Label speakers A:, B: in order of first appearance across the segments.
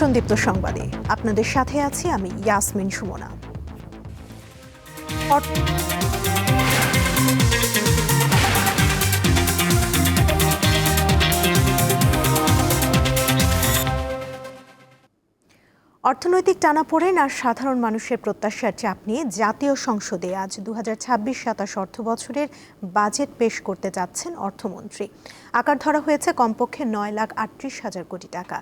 A: আমন্ত্রণ দীপ্ত সংবাদে আপনাদের সাথে আছি আমি ইয়াসমিন সুমনা। অর্থনৈতিক টানাপোড়েন আর সাধারণ মানুষের প্রত্যাশার চাপ নিয়ে জাতীয় সংসদে আজ 2026-27 অর্থবছরের বাজেট পেশ করতে যাচ্ছেন অর্থমন্ত্রী। আকার ধরা হয়েছে কমপক্ষে 9,38,000 কোটি টাকা।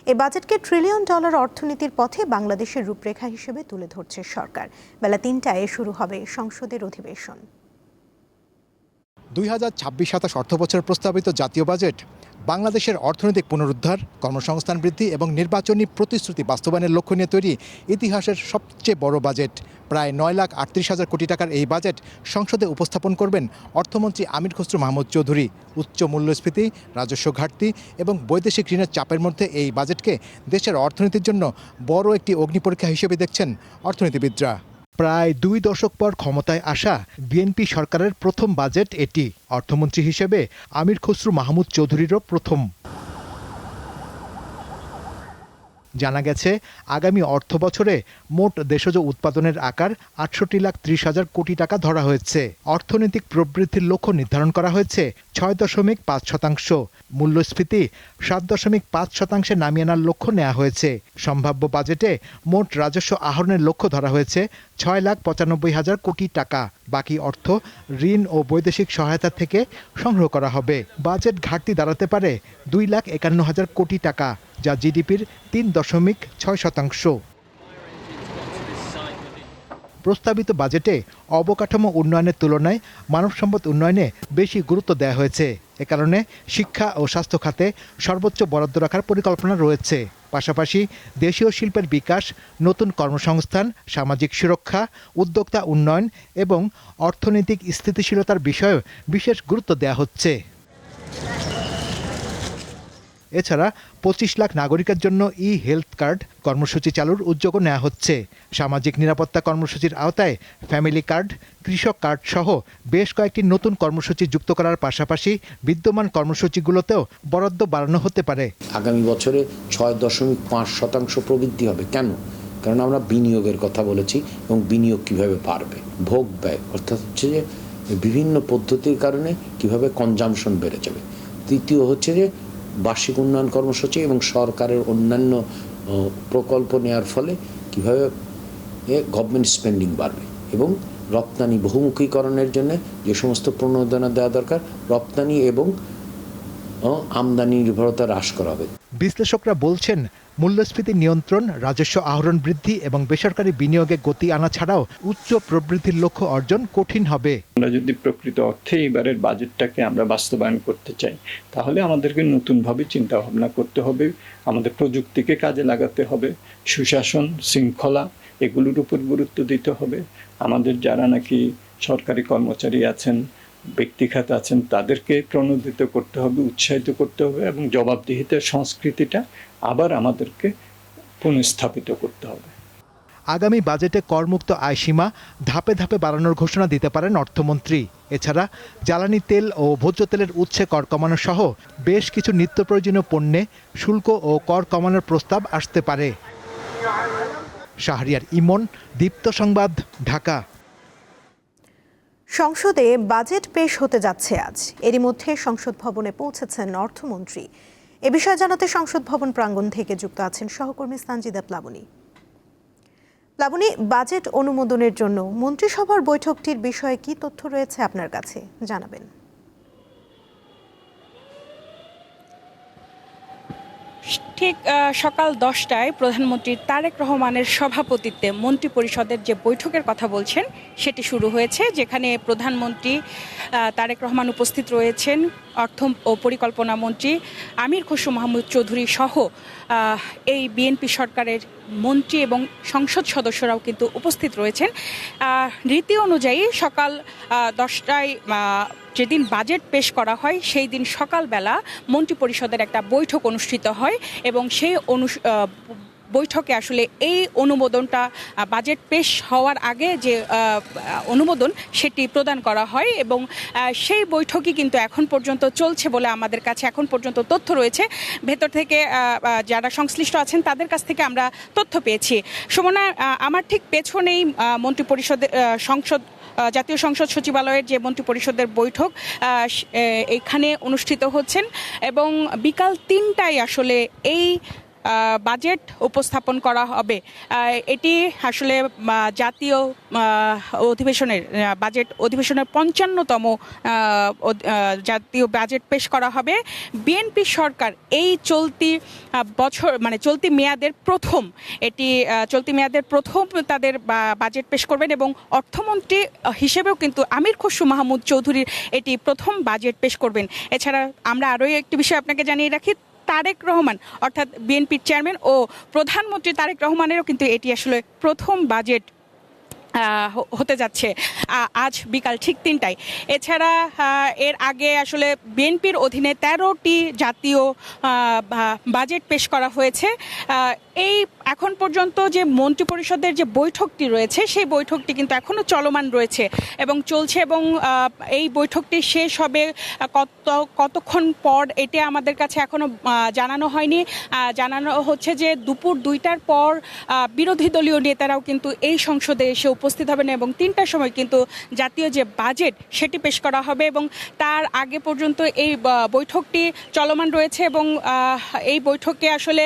A: এই বাজেটকে $1 ট্রিলিয়ন অর্থনীতির পথে বাংলাদেশের রূপরেখা হিসেবে তুলে ধরছে সরকার। বেলা 3টায় শুরু হবে সংসদের অধিবেশন।
B: 2026-27 অর্থবছরের প্রস্তাবিত জাতীয় বাজেট বাংলাদেশের অর্থনৈতিক পুনরুদ্ধার, কর্মসংস্থান বৃদ্ধি এবং নির্বাচনী প্রতিশ্রুতি বাস্তবায়নের লক্ষ্য নিয়ে তৈরি ইতিহাসের সবচেয়ে বড় বাজেট। প্রায় 9,38,000 কোটি টাকার এই বাজেট সংসদে উপস্থাপন করবেন অর্থমন্ত্রী আমির খসরু মাহমুদ চৌধুরী। উচ্চ মূল্যস্ফীতি, রাজস্ব ঘাটতি এবং বৈদেশিক ঋণের চাপের মধ্যে এই বাজেটকে দেশের অর্থনীতির জন্য বড় একটি অগ্নিপরীক্ষা হিসেবে দেখছেন অর্থনীতিবিদরা। প্রায় 2 দশক পর ক্ষমতায় আসা বিএনপি সরকারের প্রথম বাজেট এটি। অর্থমন্ত্রী হিসেবে আমির খসরু মাহমুদ চৌধুরীরও প্রথম। জানা গেছে, আগামী অর্থ বছরে মোট দেশজ উৎপাদনের আকার ৬৮,30,000 কোটি টাকা ধরা হয়েছে। অর্থনৈতিক প্রবৃদ্ধির লক্ষ্য নির্ধারণ করা হয়েছে ৬.৫%। মূল্যস্ফীতি ৭.৫% নামিয়ে আনার লক্ষ্য নেওয়া হয়েছে। সম্ভাব্য বাজেটে মোট রাজস্ব আহরণের লক্ষ্য ধরা হয়েছে ৬,৯৫,০০০ কোটি টাকা। বাকি অর্থ ঋণ ও বৈদেশিক সহায়তা থেকে সংগ্রহ করা হবে। বাজেট ঘাটতি দাঁড়াতে পারে 2,৫১,০০০ কোটি টাকা, যা জিডিপির ৩.৬%। প্রস্তাবিত বাজেটে অবকাঠামো উন্নয়নের তুলনায় মানব সম্পদ উন্নয়নে বেশি গুরুত্ব দেওয়া হয়েছে। এ কারণে শিক্ষা ও স্বাস্থ্য খাতে সর্বোচ্চ বরাদ্দ রাখার পরিকল্পনা রয়েছে। পাশাপাশি দেশীয় শিল্পের বিকাশ, নতুন কর্মসংস্থান, সামাজিক সুরক্ষা, উদ্যোক্তা উন্নয়ন এবং অর্থনৈতিক স্থিতিশীলতার বিষয়েও বিশেষ গুরুত্ব দেওয়া হচ্ছে। এছাড়া 25 লাখ নাগরিকের জন্য হেলথ কার্ড কর্মসূচি চালুর উদ্যোগও নেওয়া হচ্ছে। সামাজিক নিরাপত্তা কর্মসূচির আওতায় ফ্যামিলি কার্ড, কৃষক কার্ড সহ বেশ কয়েকটি নতুন কর্মসূচি যুক্ত করার পাশাপাশি বিদ্যমান কর্মসূচিগুলোতেও বরাদ্দ বাড়ানো হতে পারে।
C: আগামী বছরে 6.5% প্রবৃদ্ধি হবে। কেন? কারণ আমরা বিনিয়োগের কথা বলেছি এবং বিনিয়োগ কিভাবে বাড়বে, ভোগ ব্যয় অর্থাৎ হচ্ছে যে বিভিন্ন পদ্ধতির কারণে কিভাবে কনজামশন বেড়ে যাবে। তৃতীয় হচ্ছে যে বার্ষিক উন্নয়ন কর্মসূচি এবং সরকারের অন্যান্য প্রকল্প নেওয়ার ফলে কীভাবে গভর্নমেন্ট স্পেন্ডিং বাড়বে এবং রপ্তানি বহুমুখীকরণের জন্য যে সমস্ত প্রণোদনা দেওয়া দরকার, রপ্তানি এবং আমদানি নির্ভরতা হ্রাস করা হবে।
B: বিশ্লেষকরা বলছেন, মূল্যস্ফীতি নিয়ন্ত্রণ, রাজস্ব আহরণ বৃদ্ধি এবং বেসরকারি বিনিয়োগে গতি আনা ছাড়াও উচ্চ প্রবৃদ্ধির লক্ষ্য অর্জন কঠিন হবে।
D: আমরা যদি প্রকৃত অর্থে এবারের বাজেটটাকে আমরা বাস্তবায়ন করতে চাই, তাহলে আমাদেরকে নতুনভাবে চিন্তা ভাবনা করতে হবে। আমাদের প্রযুক্তিকে কাজে লাগাতে হবে, সুশাসন, শৃঙ্খলা এগুলোর উপর গুরুত্ব দিতে হবে। আমাদের যারা নাকি সরকারি কর্মচারী আছেন, ব্যক্তিখাত আছেন, তাদেরকে প্রণোদিত করতে হবে, উৎসাহিত করতে হবে এবং জবাবদিহিতার সংস্কৃতিটা আবার আমাদেরকে পুনঃস্থাপিত করতে হবে।
B: আগামী বাজেটে করমুক্ত আয়সীমা ধাপে ধাপে বাড়ানোর ঘোষণা দিতে পারেন অর্থমন্ত্রী। এছাড়া জ্বালানি তেল ও ভোজ্য তেলের উৎসে কর কমানো সহ বেশ কিছু নিত্য প্রয়োজনীয় পণ্যে শুল্ক ও কর কমানোর প্রস্তাব আসতে পারে। শাহরিয়ার ইমন, দীপ্ত সংবাদ, ঢাকা।
A: সংসদে বাজেট পেশ হতে যাচ্ছে আজ। এরই মধ্যে সংসদ ভবনে পৌঁছেছেন অর্থমন্ত্রী। এ বিষয়ে জানাতে সংসদ ভবন প্রাঙ্গণ থেকে যুক্ত আছেন সহকর্মী সানজিদা প্লাবনী। প্লাবনী, বাজেট অনুমোদনের জন্য মন্ত্রিসভার বৈঠকটির বিষয়ে কি তথ্য রয়েছে আপনার কাছে, জানাবেন।
E: ঠিক সকাল 10টায় প্রধানমন্ত্রী তারেক রহমানের সভাপতিত্বে মন্ত্রিপরিষদের যে বৈঠকের কথা বলছেন সেটি শুরু হয়েছে, যেখানে প্রধানমন্ত্রী তারেক রহমান উপস্থিত রয়েছেন, অর্থ ও পরিকল্পনা মন্ত্রী আমির খসরু মাহমুদ চৌধুরী সহ এই বিএনপি সরকারের মন্ত্রী এবং সংসদ সদস্যরাও কিন্তু উপস্থিত রয়েছেন। রীতি অনুযায়ী সকাল 10টায় যেদিন বাজেট পেশ করা হয় সেই দিন সকালবেলা মন্ত্রিপরিষদের একটা বৈঠক অনুষ্ঠিত হয় এবং সেই বৈঠকে আসলে এই অনুমোদনটা বাজেট পেশ হওয়ার আগে যে অনুমোদন সেটি প্রদান করা হয় এবং সেই বৈঠকই কিন্তু এখন পর্যন্ত চলছে বলে আমাদের কাছে এখন পর্যন্ত তথ্য রয়েছে। ভেতর থেকে যারা সংশ্লিষ্ট আছেন তাদের কাছ থেকে আমরা তথ্য পেয়েছি। সুমনা, আমার ঠিক পেছনেই মন্ত্রিপরিষদের জাতীয় সংসদ সচিবালয়ের যে মন্ত্রিপরিষদের বৈঠক এখানে অনুষ্ঠিত হচ্ছেন এবং বিকাল 3টায় আসলে এই বাজেট উপস্থাপন করা হবে। এটি আসলে জাতীয় অধিবেশনের বাজেট অধিবেশনের 55তম জাতীয় বাজেট পেশ করা হবে। বিএনপি সরকার এই চলতি বছর মানে চলতি মেয়াদের প্রথম তাদের বাজেট পেশ করবেন এবং অর্থমন্ত্রী হিসেবেও কিন্তু আমির খসরু মাহমুদ চৌধুরীর এটি প্রথম বাজেট পেশ করবেন। এছাড়া আমরা আরও একটি বিষয় আপনাকে জানিয়ে রাখি, তারেক রহমান অর্থাৎ বিএনপির চেয়ারম্যান ও প্রধানমন্ত্রী তারেক রহমানেরও কিন্তু এটি আসলে প্রথম বাজেট হতে যাচ্ছে আজ বিকাল ঠিক 3টায়। এছাড়া এর আগে আসলে বিএনপির অধীনে 13টি জাতীয় বাজেট পেশ করা হয়েছে। এই এখন পর্যন্ত যে মন্ত্রিপরিষদের যে বৈঠকটি রয়েছে সেই বৈঠকটি কিন্তু এখনও চলমান রয়েছে এবং চলছে এবং এই বৈঠকটি শেষ হবে কতক্ষণ পর এটি আমাদের কাছে এখনও জানানো হয়নি। জানানো হচ্ছে যে দুপুর 2টার পর বিরোধী দলীয় নেতারাও কিন্তু এই সংসদে এসে উপস্থিত হবেন এবং 3টার সময় কিন্তু জাতীয় যে বাজেট সেটি পেশ করা হবে এবং তার আগে পর্যন্ত এই বৈঠকটি চলমান রয়েছে এবং এই বৈঠকে আসলে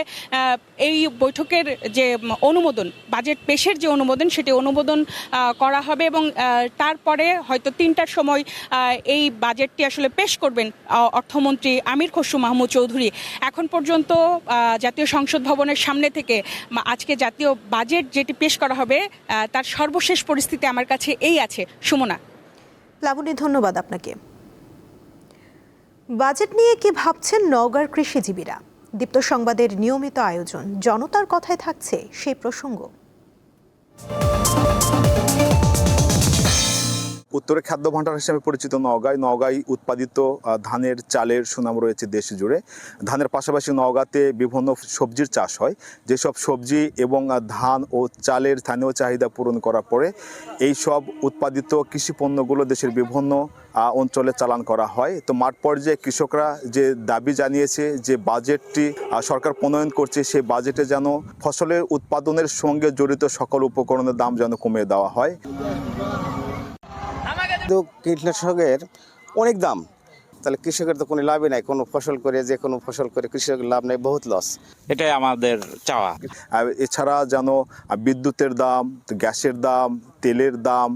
E: এই বৈঠকের যে অনুমোদন বাজেট পেশের যে অনুমোদন সেটি অনুমোদন করা হবে এবং তারপরে হয়তো 3টার সময় এই বাজেটটি আসলে পেশ করবেন অর্থমন্ত্রী আমির খসরু মাহমুদ চৌধুরী। এখন পর্যন্ত জাতীয় সংসদ ভবনের সামনে থেকে আজকে জাতীয় বাজেট যেটি পেশ করা হবে তার সর্বশেষ পরিস্থিতি আমার কাছে এই আছে। সুমনা।
A: লাবণী, ধন্যবাদ আপনাকে। বাজেট নিয়ে কি ভাবছেন নওগাঁর কৃষিজীবীরা? দীপ্ত সংবাদের নিয়মিত আয়োজন জনতার কথায় থাকছে সেই প্রসঙ্গ।
F: উত্তরে খাদ্য ভাণ্ডার হিসেবে পরিচিত নওগাঁয় উৎপাদিত ধানের চালের সুনাম রয়েছে দেশ জুড়ে। ধানের পাশাপাশি নওগাঁতে বিভিন্ন সবজির চাষ হয়। যেসব সবজি এবং ধান ও চালের স্থানীয় চাহিদা পূরণ করার পরে এই সব উৎপাদিত কৃষি পণ্যগুলো দেশের বিভিন্ন অঞ্চলে চালান করা হয়। তো মাঠ পর্যায়ে কৃষকরা যে দাবি জানিয়েছে যে বাজেটটি সরকার প্রণয়ন করছে, সেই বাজেটে যেন ফসলের উৎপাদনের সঙ্গে জড়িত সকল উপকরণের দাম যেন কমিয়ে দেওয়া হয়।
G: কীটনাশকের অনেক দাম, তাহলে কৃষকের তো কোনো লাভই নাই। কোনো ফসল করে যে কোনো ফসল করে কৃষকের লাভ নেই, বহুত লস।
H: এটাই আমাদের চাওয়া।
F: এছাড়া যেন বিদ্যুতের দাম, গ্যাসের দাম, তেলের দাম,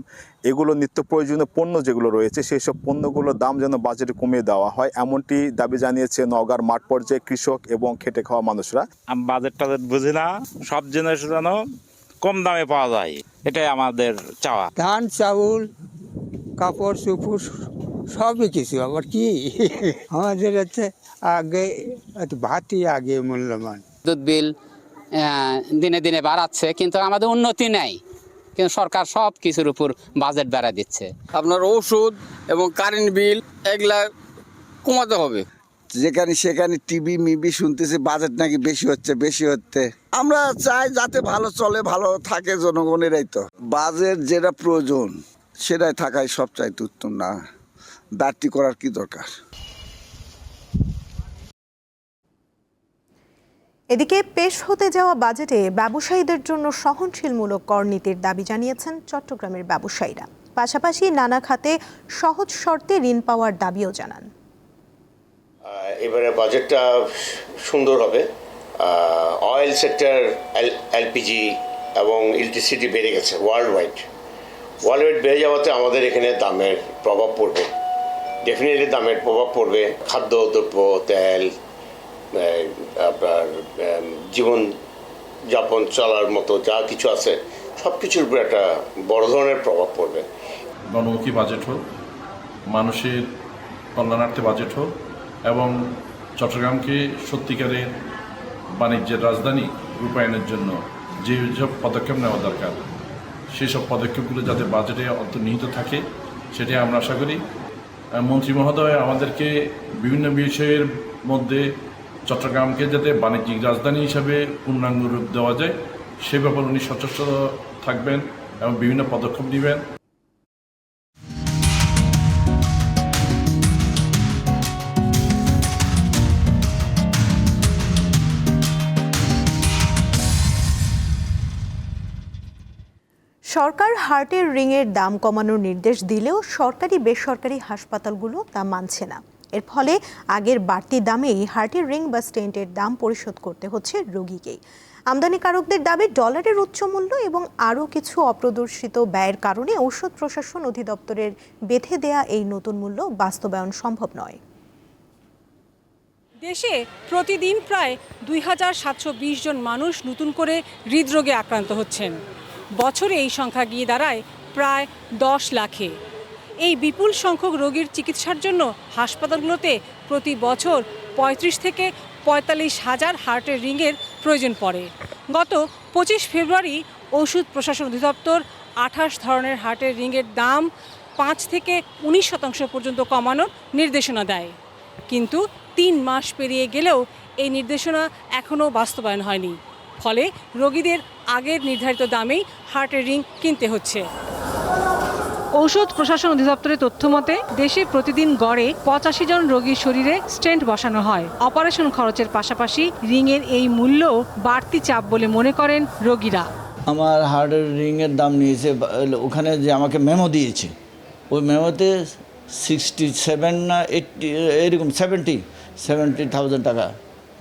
F: এগুলো নিত্য প্রয়োজনীয় পণ্য যেগুলো রয়েছে সেই সব পণ্যগুলোর দাম যেন বাজেটে কমিয়ে দেওয়া হয়, এমনটি দাবি জানিয়েছে নওগাঁর মাঠ পর্যায়ে কৃষক এবং খেটে খাওয়া মানুষরা।
H: আমি বাজেট টাজেট বুঝি না, সব জিনিস যেন কম দামে পাওয়া যায়, এটাই আমাদের চাওয়া।
I: ধান, চাউল, কাপড় চোপড় সবই কিছু। আবার কি আমাদের আগে ভাতই আগে মূল্যবান।
J: বিদ্যুৎ বিল দিনে দিনে বাড়াচ্ছে কিন্তু আমাদের উন্নতি নেই, কিন্তু সরকার সব কিছুর উপর বাজেট বাড়া দিচ্ছে।
K: আপনার ওষুধ এবং কারেন্ট বিল এগুলা কমাতে হবে।
L: যেখানে সেখানে টিভি মিবি শুনতেছে বাজেট নাকি বেশি হচ্ছে। আমরা চাই যাতে ভালো চলে, ভালো থাকে জনগণেরাই। তো বাজেট যেটা প্রয়োজন সেটাই থাকাই সবচাইতে উত্তম, না বাড়তি করার কি দরকার।
A: এদিকে পেশ হতে যাওয়া বাজেটে ব্যবসায়ীদের জন্য সহনশীলমূলক কর নীতির দাবি জানিয়েছেন চট্টগ্রামের ব্যবসায়ীরা। পাশাপাশি নানা খাতে সহজ শর্তে ঋণ পাওয়ার দাবিও জানান।
M: এবারে বাজেটটা সুন্দর হবে। অয়েল সেক্টর, এলপিজি এবং ইলেকট্রিসিটি বেড়ে গেছে ওয়ার্ল্ড ওয়াইড বেড়ে যাওয়াতে আমাদের এখানে দামের প্রভাব পড়বে, ডেফিনেটলি দামের প্রভাব পড়বে। খাদ্যদ্রব্য, তেল, আপনার জীবনযাপন চলার মতো যা কিছু আছে সব কিছুর উপর একটা বড় ধরনের প্রভাব পড়বে।
N: গণমুখী বাজেট হোক, মানুষের কল্যাণার্থে বাজেট হোক এবং চট্টগ্রামকে সত্যিকারের বাণিজ্যের রাজধানী রূপায়ণের জন্য যে সব পদক্ষেপ নেওয়া দরকার সেই সব পদক্ষেপগুলো যাতে বাজেটে অন্তর্নিহিত থাকে সেটাই আমরা আশা করি। মন্ত্রী মহোদয় আমাদেরকে বিভিন্ন বিষয়ের মধ্যে চট্টগ্রামকে যাতে বাণিজ্যিক রাজধানী হিসাবে পূর্ণাঙ্গ রূপ দেওয়া যায় সে ব্যাপারে উনি সচেষ্ট থাকবেন এবং বিভিন্ন পদক্ষেপ নেবেন।
A: সরকার হার্টের রিংয়ের দাম কমানোর নির্দেশ দিলেও সরকারি বেসরকারি হাসপাতালগুলো তা মানছে না। এর ফলে আগের বাড়তি দামেই হার্টের রিং বা স্টেন্টের দাম পরিশোধ করতে হচ্ছে রোগীকেই। আমদানিকারকদের দাবি ডলারের উচ্চ মূল্য এবং আরও কিছু অপ্রদর্শিত ব্যয়ের কারণে ঔষধ প্রশাসন অধিদপ্তরের বেঁধে দেয়া এই নতুন মূল্য বাস্তবায়ন সম্ভব নয়।
O: দেশে প্রতিদিন প্রায় ২৭২০ জন মানুষ নতুন করে হৃদরোগে আক্রান্ত হচ্ছেন। বছরে এই সংখ্যা গিয়ে দাঁড়ায় প্রায় ১০ লাখে। এই বিপুল সংখ্যক রোগীর চিকিৎসার জন্য হাসপাতালগুলোতে প্রতি বছর ৩৫ থেকে ৪৫ হাজার হার্টের রিংয়ের প্রয়োজন পড়ে। গত ২৫ ফেব্রুয়ারি ওষুধ প্রশাসন অধিদপ্তর ২৮ ধরনের হার্টের রিংয়ের দাম ৫ থেকে ১৯% পর্যন্ত কমানোর নির্দেশনা দেয়। কিন্তু ৩ মাস পেরিয়ে গেলেও এই নির্দেশনা এখনও বাস্তবায়ন হয়নি। ফলে রোগীদের আগের নির্ধারিত দামেই হার্টের রিং কিনতে হচ্ছে। ঔষধ প্রশাসন অধিদপ্তরের তথ্য মতে দেশে প্রতিদিন গড়ে ৮৫ জন রোগীর শরীরে স্টেন্ট বসানো হয়। অপারেশন খরচের পাশাপাশি রিংয়ের এই মূল্য বাড়তি চাপ বলে মনে করেন রোগীরা।
P: আমার হার্টের রিংয়ের দাম নিয়েছে, ওখানে যে আমাকে মেমো দিয়েছে ওই মেমোতে 67 না 80 এরকম 70,000 টাকা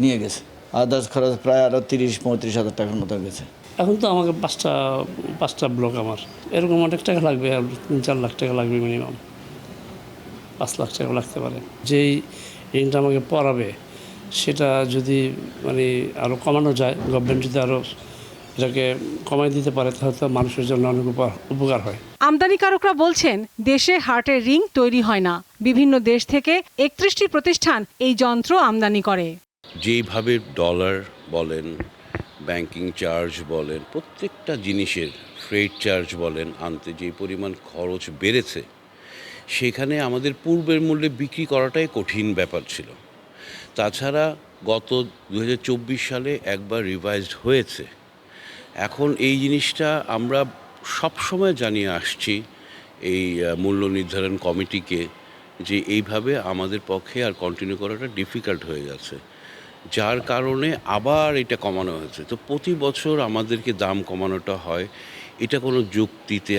P: নিয়ে গেছে। আদার্স খরচ প্রায় আরও ৩০-৩৫ হাজার টাকার মতো গেছে।
Q: এখন তো আমাকে পাঁচটা ব্লক, আমার এরকম অনেক টাকা লাগবে, আর ৩-৪ লাখ টাকা লাগবে মিনিমাম, ৫ লাখ টাকা লাগতে পারে। যেই ঋণটা আমাকে পড়াবে সেটা যদি আরও কমানো যায়, গভর্নমেন্ট যদি আরও এটাকে কমাই দিতে পারে তাহলে তো মানুষের জন্য অনেক উপকার হয়।
O: আমদানিকারকরা বলছেন দেশে হার্টের রিং তৈরি হয় না। বিভিন্ন দেশ থেকে ৩১টি প্রতিষ্ঠান এই যন্ত্র আমদানি করে।
R: যেইভাবে ডলার বলেন, ব্যাংকিং চার্জ বলেন, প্রত্যেকটা জিনিসের ফ্রেট চার্জ বলেন, আনতে যে পরিমাণ খরচ বেড়েছে সেখানে আমাদের পূর্বের মূল্যে বিক্রি করাটাই কঠিন ব্যাপার ছিল। তাছাড়া গত 2024 সালে একবার রিভাইজড হয়েছে। এখন এই জিনিসটা আমরা সবসময় জানিয়ে আসছি এই মূল্য নির্ধারণ কমিটিকে যে এইভাবে আমাদের পক্ষে আর কন্টিনিউ করাটা ডিফিকাল্ট হয়ে যাচ্ছে, যার কারণে আবার এটা কমানো হয়েছে। তো প্রতি বছর আমাদেরকে দাম কমানোটা হয়, এটা কোনো যুক্তিতে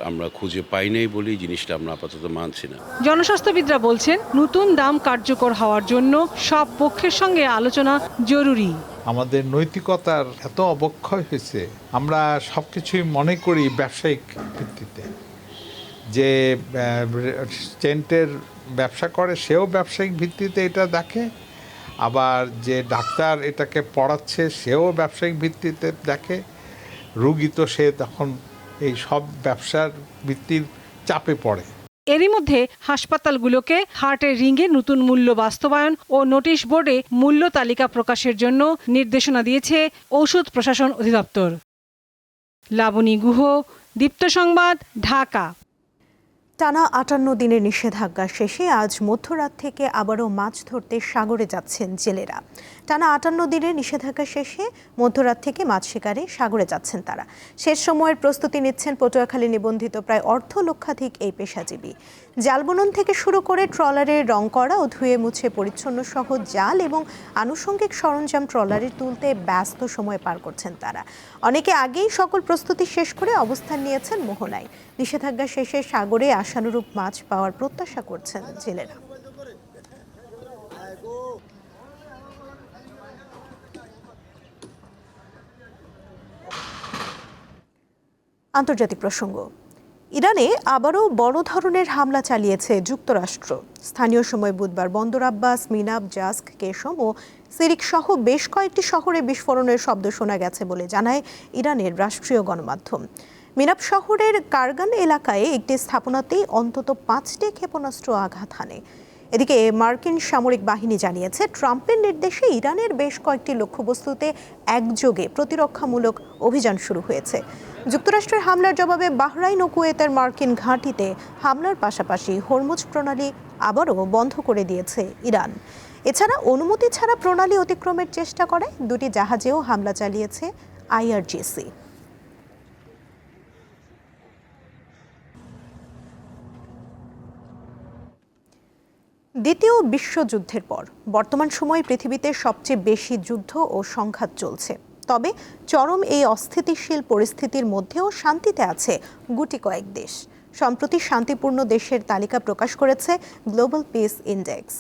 R: আমরা খুঁজে পাই নাই বলেই জিনিসটা আমরা আপাতত মানছি না।
O: জনস্বাস্থ্যবিদরা বলছেন নতুন দাম কার্যকর হওয়ার জন্য সব পক্ষের সঙ্গে আলোচনা জরুরি।
S: আমাদের নৈতিকতার এত অবক্ষয় হয়েছে, আমরা সব কিছুই মনে করি ব্যবসায়িক ভিত্তিতে। যে স্টেন্টের ব্যবসা করে সেও ব্যবসায়িক ভিত্তিতে এটা দেখে, আবার যে ডাক্তার এটাকে পড়াচ্ছে সেও ব্যবসায়িক ভিত্তিতে দেখে। রোগী তো সে তখন এই সব ব্যবসার ভিত্তির চাপে পড়ে।
O: এরই মধ্যে হাসপাতালগুলোকে হার্টের রিংয়ের নতুন মূল্য বাস্তবায়ন ও নোটিশ বোর্ডে মূল্য তালিকা প্রকাশের জন্য নির্দেশনা দিয়েছে ঔষধ প্রশাসন অধিদপ্তর। লাবণী গুহ, দীপ্ত সংবাদ, ঢাকা।
A: টানা 58 দিনের নিষেধাজ্ঞা শেষে আজ মধ্যরাত থেকে আবারও মাছ ধরতে সাগরে যাচ্ছেন জেলেরা। টানা 58 দিনের নিষেধাজ্ঞা শেষে মধ্যরাত থেকে মাছ শিকারে সাগরে যাচ্ছেন তারা। শেষ সময়ের প্রস্তুতি নিচ্ছেন পটুয়াখালী নিবন্ধিত প্রায় অর্ধলক্ষাধিক এই পেশাজীবী। জাল বুনন থেকে শুরু করে ট্রলারে রং করা ও ধুয়ে মুছে পরিচ্ছন্ন সহ জাল এবং আনুষঙ্গিক সরঞ্জাম ট্রলারে তুলতে ব্যস্ত সময় পার করছেন তারা। অনেকে আগেই সকল প্রস্তুতি শেষ করে অবস্থান নিয়েছেন মোহনায়। নিষেধাজ্ঞা শেষে সাগরে আশানুরূপ মাছ পাওয়ার প্রত্যাশা করছেন জেলেরা। আন্তর্জাতিক প্রসঙ্গ। ইরানে আবারও বড় ধরনের হামলা চালিয়েছে যুক্তরাষ্ট্র। স্থানীয় সময় বুধবার বন্দর আব্বাস, মিনাব, জাস্ক, কেশম ও সিরিক সহ বেশ কয়েকটি শহরে বিস্ফোরণের শব্দ শোনা গেছে বলে জানায় ইরানের রাষ্ট্রীয় গণমাধ্যম। মিনাব শহরের কারগান এলাকায় একটি স্থাপনাতেই অন্তত 5টি ক্ষেপণাস্ত্র আঘাত হানে। এদিকে মার্কিন সামরিক বাহিনী জানিয়েছে ট্রাম্পের নির্দেশে ইরানের বেশ কয়েকটি লক্ষ্যবস্তুতে একযোগে প্রতিরক্ষামূলক অভিযান শুরু হয়েছে। যুক্তরাষ্ট্রের হামলার জবাবে বাহরাইন ও কুয়েতের মার্কিন ঘাঁটিতে হামলার পাশাপাশি হরমুজ প্রণালী আবারও বন্ধ করে দিয়েছে ইরান। এছাড়া অনুমতি ছাড়া প্রণালী অতিক্রমের চেষ্টা করে দুটি জাহাজেও হামলা চালিয়েছে আইআরজিসি। দ্বিতীয় বিশ্বযুদ্ধের পর বর্তমান সময়ে পৃথিবীতে সবচেয়ে বেশি যুদ্ধ ও সংঘাত চলছে। তবে চরম এই অস্থিতিশীল পরিস্থিতির মধ্যেও শান্তিতে আছে গুটি কয়েক দেশ। সম্প্রতি শান্তিপূর্ণ দেশের তালিকা প্রকাশ করেছে গ্লোবাল পিস ইন্ডেক্স।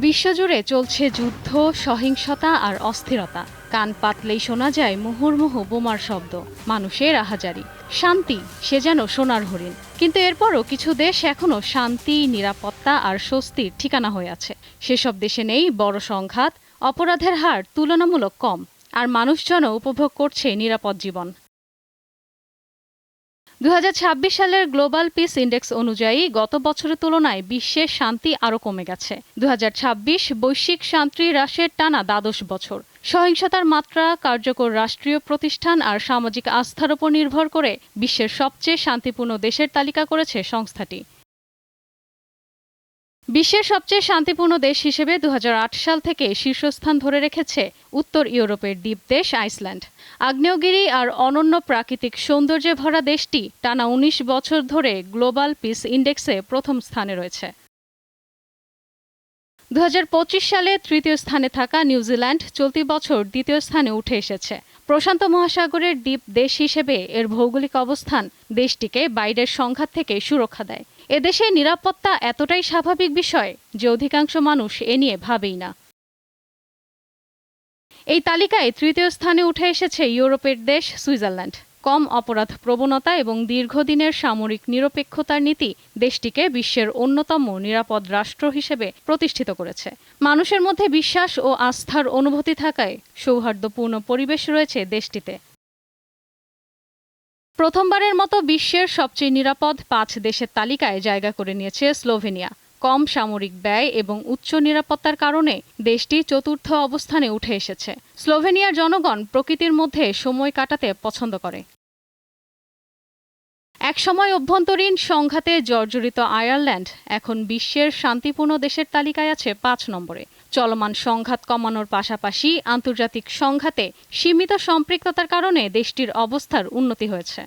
T: বিশ্বজুড়ে চলছে যুদ্ধ, সহিংসতা আর অস্থিরতা। কান পাতলেই শোনা যায় মুহুর্মুহু বোমার শব্দ, মানুষের আহাজারি। শান্তি সে যেন সোনার হরিণ, কিন্তু এরপরও কিছু দেশ এখনো শান্তি, নিরাপত্তা আর স্বস্তির ঠিকানা হয়ে আছে। সেসব দেশে নেই বড় সংঘাত, অপরাধের হার তুলনামূলক কম, আর মানুষজনও উপভোগ করছে নিরাপদ জীবন। 2026 সালের গ্লোবাল পিস ইন্ডেক্স অনুযায়ী গত বছরের তুলনায় বিশ্বের শান্তি আরও কমে গেছে। 2026 বৈশ্বিক শান্তি হ্রাসের টানা 12 বছর। সহিংসতার মাত্রা, কার্যকর রাষ্ট্রীয় প্রতিষ্ঠান আর সামাজিক আস্থার উপর নির্ভর করে বিশ্বের সবচেয়ে শান্তিপূর্ণ দেশের তালিকা করেছে সংস্থাটি। বিশ্বের সবচেয়ে শান্তিপূর্ণ দেশ হিসেবে 2008 সাল থেকে শীর্ষস্থান ধরে রেখেছে উত্তর ইউরোপের দ্বীপ দেশ আইসল্যান্ড। আগ্নেয়গিরি আর অনন্য প্রাকৃতিক সৌন্দর্যে ভরা দেশটি টানা 19 বছর ধরে গ্লোবাল পিস ইন্ডেক্সে প্রথম স্থানে রয়েছে। 2025 সালে তৃতীয় স্থানে থাকা নিউজিল্যান্ড চলতি বছর দ্বিতীয় স্থানে উঠে এসেছে। প্রশান্ত মহাসাগরের দ্বীপ দেশ হিসেবে এর ভৌগোলিক অবস্থান দেশটিকে বাইরের সংঘাত থেকে সুরক্ষা দেয়। এদেশে নিরাপত্তা এতটাই স্বাভাবিক বিষয় যে অধিকাংশ মানুষ এ নিয়ে ভাবেই না। এই তালিকায় তৃতীয় স্থানে উঠে এসেছে ইউরোপের দেশ সুইজারল্যান্ড। কম অপরাধ প্রবণতা এবং দীর্ঘদিনের সামরিক নিরপেক্ষতার নীতি দেশটিকে বিশ্বের অন্যতম নিরাপদ রাষ্ট্র হিসেবে প্রতিষ্ঠিত করেছে। মানুষের মধ্যে বিশ্বাস ও আস্থার অনুভূতি থাকায় সৌহার্দ্যপূর্ণ পরিবেশ রয়েছে দেশটিতে। প্রথমবারের মতো বিশ্বের সবচেয়ে নিরাপদ 5 দেশের তালিকায় জায়গা করে নিয়েছে স্লোভেনিয়া। কম সামরিক ব্যয় এবং উচ্চ নিরাপত্তার কারণে দেশটি চতুর্থ অবস্থানে উঠে এসেছে। স্লোভেনিয়ার জনগণ প্রকৃতির মধ্যে সময় কাটাতে পছন্দ করে। একসময় অভ্যন্তরীণ সংঘাতে জর্জরিত আয়ারল্যান্ড এখন বিশ্বের শান্তিপূর্ণ দেশের তালিকায় আছে 5 নম্বরে। চলমান সংঘাত কমানোর পাশাপাশি আন্তর্জাতিক সংঘাতে সীমিত সম্পৃক্ততার কারণে দেশটির অবস্থার উন্নতি হয়েছে।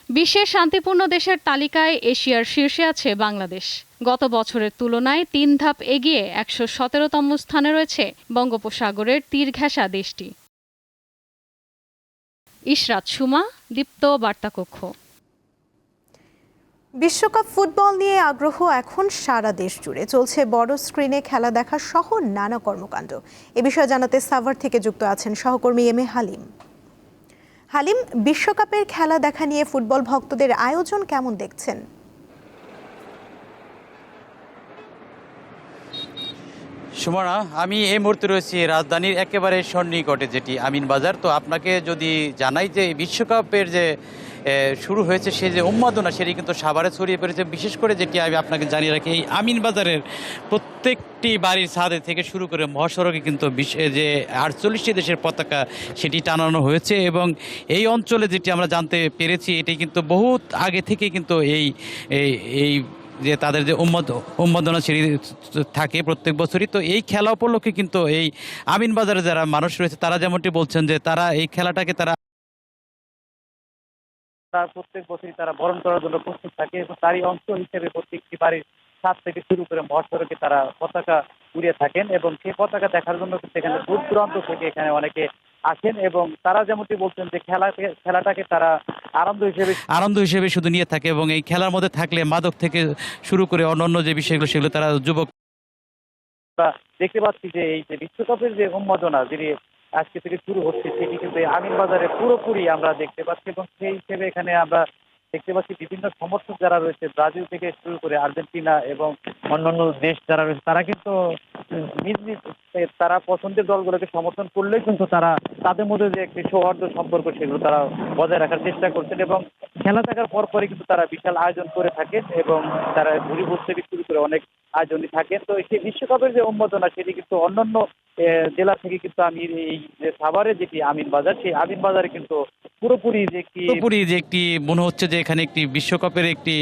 T: বিশ্বের শান্তিপূর্ণ দেশের তালিকায় এশিয়ার শীর্ষে আছে বাংলাদেশ। গত বছরের তুলনায় 3 ধাপ এগিয়ে 117তম স্থানে রয়েছে বঙ্গোপসাগরের তীর ঘেঁষা দেশটি। ইশরাত সুমা, দীপ্ত বার্তাকক্ষ।
A: বিশ্বকাপ ফুটবল নিয়ে আগ্রহ এখন সারা দেশ জুড়ে। চলছে বড় স্ক্রিনে খেলা দেখা সহ নানা কর্মকাণ্ড। এ বিষয়ে জানাতে সাভার থেকে যুক্ত আছেন সহকর্মী এম এ হালিম। হালিম, বিশ্বকাপের খেলা দেখা নিয়ে ফুটবল ভক্তদের আয়োজন কেমন দেখছেন?
U: সুমনা, আমি এই মুহূর্তে রয়েছি রাজধানীর একেবারে সন্নিকটে যেটি আমিন বাজার। তো আপনাকে যদি জানাই যে বিশ্বকাপের যে শুরু হয়েছে সেই যে উন্মাদনা সেটি কিন্তু সাভারে ছড়িয়ে পড়েছে। বিশেষ করে যেটি আমি আপনাকে জানিয়ে রাখি, এই আমিন বাজারের প্রত্যেকটি বাড়ির ছাদে থেকে শুরু করে মহাসড়কে কিন্তু যে 48টি দেশের পতাকা সেটি টানানো হয়েছে। এবং এই অঞ্চলে যেটি আমরা জানতে পেরেছি এটি কিন্তু বহুত আগে থেকে কিন্তু এই যে তাদের যে উন্মাদনা সেটি থাকে প্রত্যেক বছরই। তো এই খেলা উপলক্ষে কিন্তু এই আমিন বাজারে যারা মানুষ রয়েছে তারা যেমনটি বলছেন যে তারা এই খেলাটাকে তারা প্রত্যেক বছরই তারা বরণ করার জন্য প্রস্তুত থাকে এবং তারই অংশ হিসেবে প্রত্যেকটি বাড়ির ছাদ থেকে শুরু করে মহাসড়কে তারা পতাকা উড়িয়ে থাকেন এবং সেই পতাকা দেখার জন্য সেখানে দূর দূরান্ত থেকে এখানে অনেকে আসেন এবং তারা যেমনটি বলছেন যে খেলাটাকে তারা আনন্দ হিসেবে শুধু নিয়ে থাকে এবং এই খেলার মধ্যে থাকলে মাদক থেকে শুরু করে অন্যান্য যে বিষয়গুলো সেগুলো তারা যুবক দেখতে পাচ্ছি যে এই যে বিশ্বকাপের যে উন্মাদনা যেটি আজকে থেকে শুরু হচ্ছে সেটি কিন্তু আমিন বাজারে পুরোপুরি আমরা দেখতে পাচ্ছি এবং সেই হিসেবে এখানে আমরা দেখতে পাচ্ছি বিভিন্ন সমর্থক যারা রয়েছে ব্রাজিল থেকে শুরু করে আর্জেন্টিনা এবং অন্যান্য দেশ যারা রয়েছে তারা কিন্তু নিজ নিজ তারা পছন্দের দলগুলোকে সমর্থন করলেই কিন্তু তারা তাদের মধ্যে যে একটি সৌহার্দ্য সম্পর্ক সেগুলো তারা বজায় রাখার চেষ্টা করছেন এবং খেলা দেখার পরপরই কিন্তু তারা বিশাল আয়োজন করে থাকেন এবং তারা ভলিবল থেকে শুরু করে অনেক আয়োজনই থাকেন। তো সেই বিশ্বকাপের যে উন্মাদনা সেটি কিন্তু অন্যান্য জেলা থেকে কিন্তু আমি এই যে সাভারে যেটি আমিন বাজার সেই আমিন বাজারে কিন্তু পুরোপুরি যে
C: একটি মনে হচ্ছে যে এখানে একটি বিশ্বকাপের একটি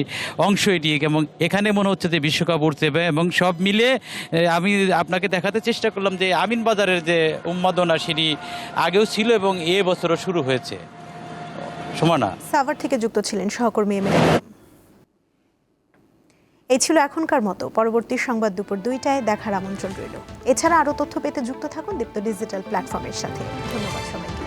C: অংশ এটি, এবং এখানে মনে হচ্ছে যে বিশ্বকাপ উঠতে হবে। এবং সব মিলে আমি আপনাকে দেখাতে চেষ্টা করলাম যে আমিনবাজারের যে উন্মাদনা সেটি আগেও ছিল এবং এ বছরও শুরু হয়েছে। সুমনা,
A: সাভার থেকে যুক্ত ছিলেন সহকর্মী এম। এই ছিল এখনকার মতো। পরবর্তী সংবাদ দুপুর 2টায় দেখার আমন্ত্রণ রইল। এছাড়া আরও তথ্য পেতে যুক্ত থাকুন দীপ্ত ডিজিটাল প্ল্যাটফর্মের সাথে। ধন্যবাদ সবাইকে।